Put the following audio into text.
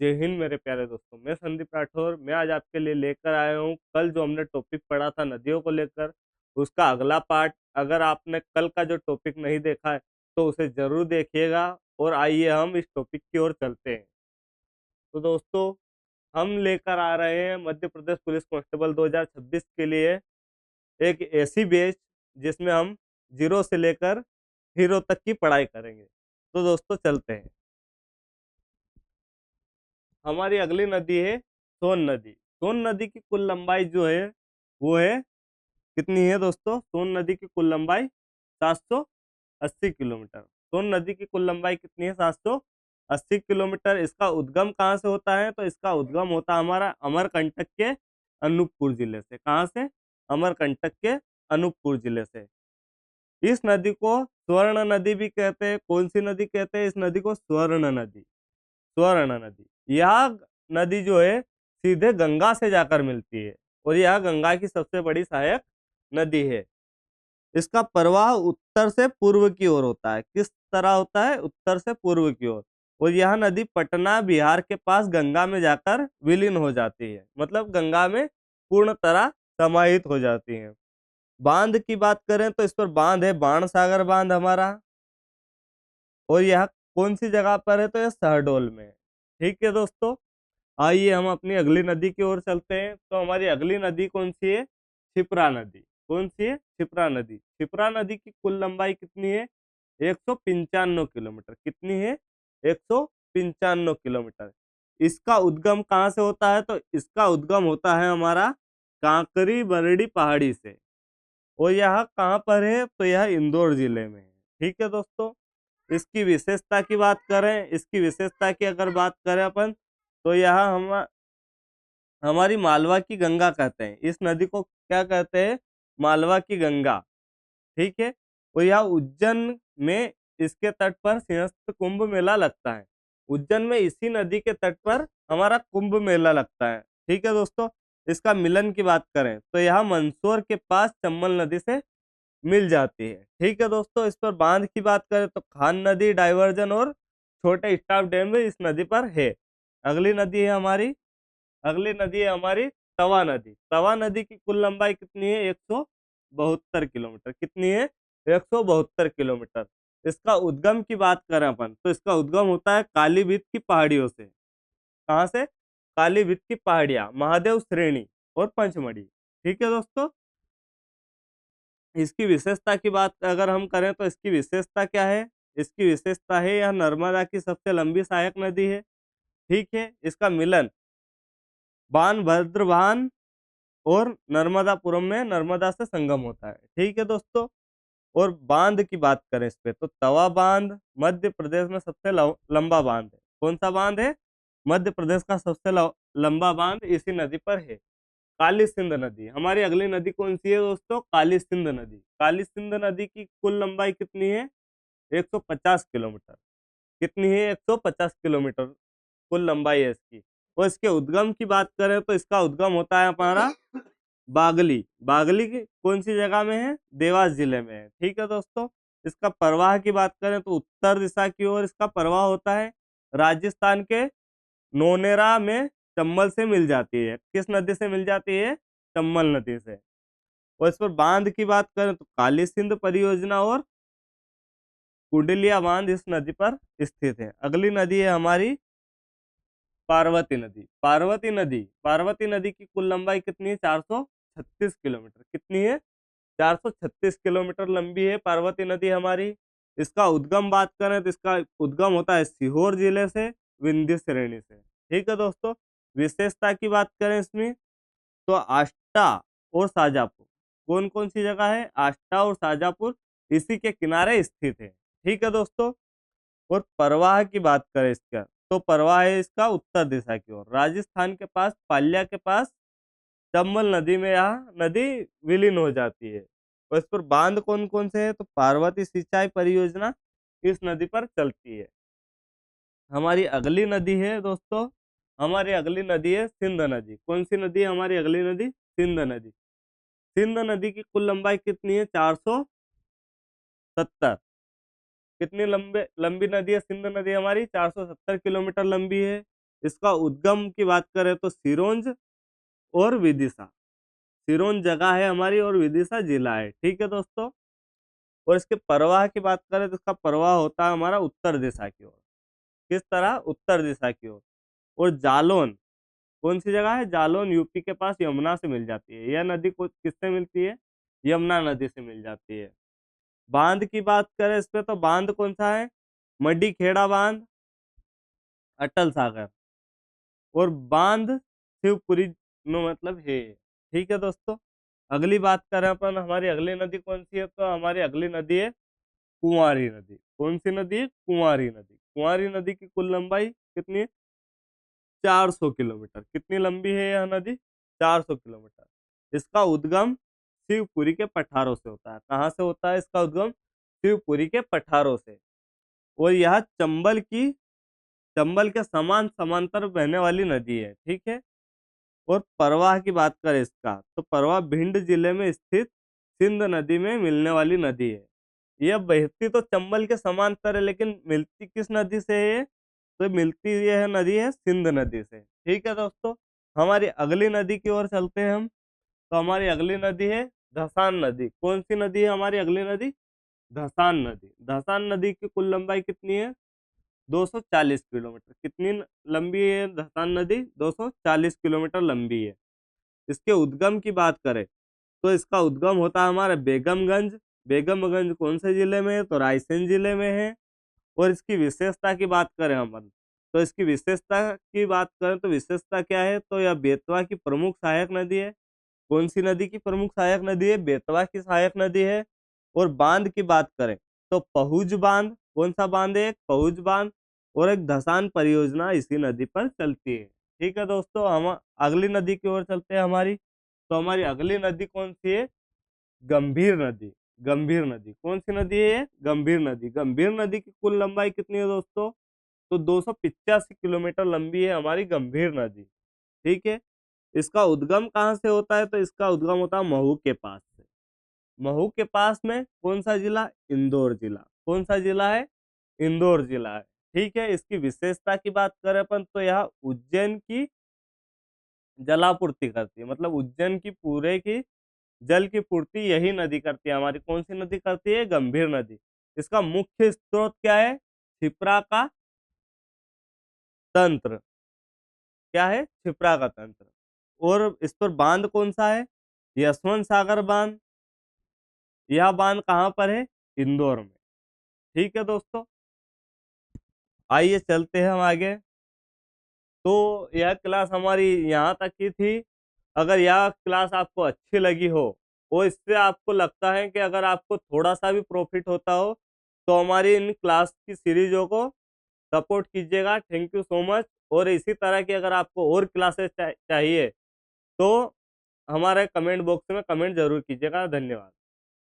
जय हिंद मेरे प्यारे दोस्तों। मैं संदीप राठौर। मैं आज आपके लिए लेकर आया हूँ कल जो हमने टॉपिक पढ़ा था नदियों को लेकर, उसका अगला पार्ट। अगर आपने कल का जो टॉपिक नहीं देखा है तो उसे जरूर देखिएगा। और आइए हम इस टॉपिक की ओर चलते हैं। तो दोस्तों, हम लेकर आ रहे हैं मध्य प्रदेश पुलिस कांस्टेबल 2026 के लिए एक ऐसी बैच जिसमें हम जीरो से लेकर हीरो तक की पढ़ाई करेंगे। तो दोस्तों चलते हैं। हमारी अगली नदी है सोन नदी। सोन नदी की कुल लंबाई जो है वो है, कितनी है दोस्तों? सोन नदी की कुल लंबाई 780 किलोमीटर। सोन नदी की कुल लंबाई कितनी है? 780 किलोमीटर। इसका उद्गम कहाँ से होता है? तो इसका उद्गम होता है हमारा अमरकंटक के अनूपपुर जिले से। कहाँ से? अमरकंटक के अनूपपुर जिले से। इस नदी को स्वर्ण नदी भी कहते हैं। कौन सी नदी कहते हैं इस नदी को? स्वर्ण नदी। स्वर्ण नदी। यह नदी जो है सीधे गंगा से जाकर मिलती है और यह गंगा की सबसे बड़ी सहायक नदी है। इसका प्रवाह उत्तर से पूर्व की ओर होता है। किस तरह होता है? उत्तर से पूर्व की ओर। और यह नदी पटना बिहार के पास गंगा में जाकर विलीन हो जाती है, मतलब गंगा में पूर्ण तरह समाहित हो जाती है। बांध की बात करें तो इस पर बांध है बाणसागर बांध हमारा। और यह कौन सी जगह पर है? तो यह शहडोल में है। ठीक है दोस्तों, आइए हम अपनी अगली नदी की ओर चलते हैं। तो हमारी अगली नदी कौन सी है? क्षिप्रा नदी। कौन सी है? क्षिप्रा नदी। क्षिप्रा नदी की कुल लंबाई कितनी है? 195 किलोमीटर। कितनी है? 195 किलोमीटर। इसका उद्गम कहाँ से होता है? तो इसका उद्गम होता है हमारा कांकरी बरडी पहाड़ी से। और यह कहाँ पर है? तो यह इंदौर जिले में है। ठीक है दोस्तों, इसकी विशेषता की बात करें, इसकी विशेषता की अगर बात करें अपन, तो यह हमारी मालवा की गंगा कहते हैं। इस नदी को क्या कहते हैं? मालवा की गंगा। ठीक है। और यह उज्जैन में इसके तट पर सिंहस्थ कुंभ मेला लगता है। उज्जैन में इसी नदी के तट पर हमारा कुंभ मेला लगता है। ठीक है दोस्तों, इसका मिलन की बात करें तो यह मंदसौर के पास चंबल नदी से मिल जाती है। ठीक है दोस्तों, इस पर बांध की बात करें तो खान नदी डाइवर्जन और छोटे स्टाफ डैम भी इस नदी पर है। अगली नदी है हमारी, अगली नदी है हमारी तवा नदी। तवा नदी की कुल लंबाई कितनी है? 172 किलोमीटर। कितनी है? 172 किलोमीटर। इसका उद्गम की बात करें अपन तो इसका उद्गम होता है कालीभीत की पहाड़ियों से। कहाँ से? कालीभीत की पहाड़ियां, महादेव श्रेणी और पंचमढ़ी। ठीक है दोस्तों, इसकी विशेषता की बात अगर हम करें तो इसकी विशेषता क्या है? इसकी विशेषता है यह नर्मदा की सबसे लंबी सहायक नदी है। ठीक है। इसका मिलन बानभद्र बांध और नर्मदापुरम में नर्मदा से संगम होता है। ठीक है दोस्तों, और बांध की बात करें इस पे तो तवा बांध मध्य प्रदेश में सबसे लंबा बांध है। कौन सा बांध है? मध्य प्रदेश का सबसे लंबा बांध इसी नदी पर है। काली सिंध नदी। हमारी अगली नदी कौन सी है दोस्तों? काली सिंध नदी। काली सिंध नदी की कुल लंबाई कितनी है? 150 किलोमीटर। कितनी है? 150 किलोमीटर कुल लंबाई है इसकी। और इसके उद्गम की बात करें तो इसका उद्गम होता है हमारा बागली। बागली की कौन सी जगह में है? देवास जिले में है। ठीक है दोस्तों, इसका प्रवाह की बात करें तो उत्तर दिशा की ओर इसका प्रवाह होता है। राजस्थान के नोनेरा में चंबल से मिल जाती है। किस नदी से मिल जाती है? चंबल नदी से। और इस पर बांध की बात करें तो काली सिंध परियोजना और कुंडलिया बांध इस नदी पर स्थित है। अगली नदी है हमारी पार्वती नदी। पार्वती नदी। पार्वती नदी की कुल लंबाई कितनी है? 436 किलोमीटर। कितनी है? 436 किलोमीटर लंबी है पार्वती नदी हमारी। इसका उद्गम बात करें तो इसका उद्गम होता है सीहोर जिले से, विंध्य श्रेणी से। ठीक है दोस्तों, विशेषता की बात करें इसमें तो आष्टा और शाजापुर। कौन कौन सी जगह है? आष्टा और शाजापुर इसी के किनारे स्थित है। ठीक है दोस्तों, और प्रवाह की बात करें इसका तो प्रवाह है इसका उत्तर दिशा की ओर। राजस्थान के पास पाल्या के पास चंबल नदी में यह नदी विलीन हो जाती है। और इस पर बांध कौन कौन से है? तो पार्वती सिंचाई परियोजना इस नदी पर चलती है। हमारी अगली नदी है दोस्तों, हमारी अगली नदी है सिंध नदी। कौन सी नदी है हमारी अगली नदी? सिंध नदी। सिंध नदी की कुल लंबाई कितनी है? 470। कितनी लंबी नदी है सिंध नदी हमारी? 470 किलोमीटर लंबी है। इसका उद्गम की बात करें तो सिरोंज और विदिशा। सिरोंज जगह है हमारी और विदिशा जिला है। ठीक है दोस्तों। और इसके प्रवाह की बात करें तो इसका प्रवाह होता है हमारा उत्तर दिशा की ओर। किस तरह? उत्तर दिशा की ओर। और जालौन कौन सी जगह है? जालौन यूपी के पास यमुना से मिल जाती है। यह नदी को किससे मिलती है? यमुना नदी से मिल जाती है। बांध की बात करें इस पे तो बांध कौन सा है? मड्डी खेड़ा बांध, अटल सागर और बांध शिवपुरी में मतलब है। ठीक है दोस्तों। अगली बात करें अपन, हमारी अगली नदी कौन सी है? तो हमारी अगली नदी है कुंवारी नदी। कौन सी नदी है? कुंवारी नदी। कुंवारी नदी की कुल लंबाई कितनी है? 400 किलोमीटर। कितनी लंबी है यह नदी? 400 किलोमीटर। इसका उद्गम शिवपुरी के पठारों से होता है। कहाँ से होता है इसका उद्गम? शिवपुरी के पठारों से। और यह चंबल के समान समांतर बहने वाली नदी है। ठीक है। और परवाह की बात करें इसका तो परवाह भिंड जिले में स्थित सिंध नदी में मिलने वाली नदी है। यह बहती तो चंबल के समांतर है, लेकिन मिलती किस नदी से है? तो मिलती यह नदी है सिंध नदी से। ठीक है दोस्तों। हमारी अगली नदी की ओर चलते हैं हम। तो हमारी अगली नदी है धसान नदी। कौन सी नदी है हमारी अगली नदी? धसान नदी। धसान नदी की कुल लंबाई कितनी है? 240 किलोमीटर। कितनी लंबी है धसान नदी? 240 किलोमीटर लंबी है। इसके उद्गम की बात करें तो इसका उद्गम होता है हमारे बेगमगंज। बेगमगंज कौन से जिले में है? तो रायसेन जिले में है। और इसकी विशेषता की बात करें हम तो इसकी विशेषता की बात करें तो विशेषता क्या है? तो यह बेतवा की प्रमुख सहायक नदी है। कौन सी नदी की प्रमुख सहायक नदी है? बेतवा की सहायक नदी है। और बांध की बात करें तो पहुज बांध। कौन सा बांध है? एक पहुज बांध। और एक धसान परियोजना इसी नदी पर चलती है। ठीक है दोस्तों। हम अगली नदी की ओर चलते हैं हमारी। तो हमारी अगली नदी कौन सी है? गंभीर नदी। गंभीर नदी कौन सी नदी है? गंभीर नदी। गंभीर नदी की कुल लंबाई कितनी है दोस्तों? तो 285 किलोमीटर लंबी है हमारी गंभीर नदी। ठीक है। इसका उद्गम कहाँ से होता है? तो इसका उद्गम होता है महू के पास से। महू के पास में कौन सा जिला? इंदौर जिला। कौन सा जिला है? इंदौर जिला है। ठीक है। इसकी विशेषता की बात करें अपन तो यह उज्जैन की जलापूर्ति करती है। मतलब उज्जैन की पूरे की जल की पूर्ति यही नदी करती है हमारी। कौन सी नदी करती है? गंभीर नदी। इसका मुख्य स्रोत क्या है? क्षिप्रा का तंत्र। क्या है? क्षिप्रा का तंत्र। और इस पर बांध कौन सा है? यशवंत सागर बांध। यह बांध कहाँ पर है? इंदौर में। ठीक है दोस्तों। आइए चलते हैं हम आगे। तो यह क्लास हमारी यहाँ तक की थी। अगर यह क्लास आपको अच्छी लगी हो और इससे आपको लगता है कि अगर आपको थोड़ा सा भी प्रॉफिट होता हो तो हमारी इन क्लास की सीरीजों को सपोर्ट कीजिएगा। Thank you so much. और इसी तरह की अगर आपको और क्लासेस चाहिए तो हमारे कमेंट बॉक्स में कमेंट जरूर कीजिएगा। धन्यवाद।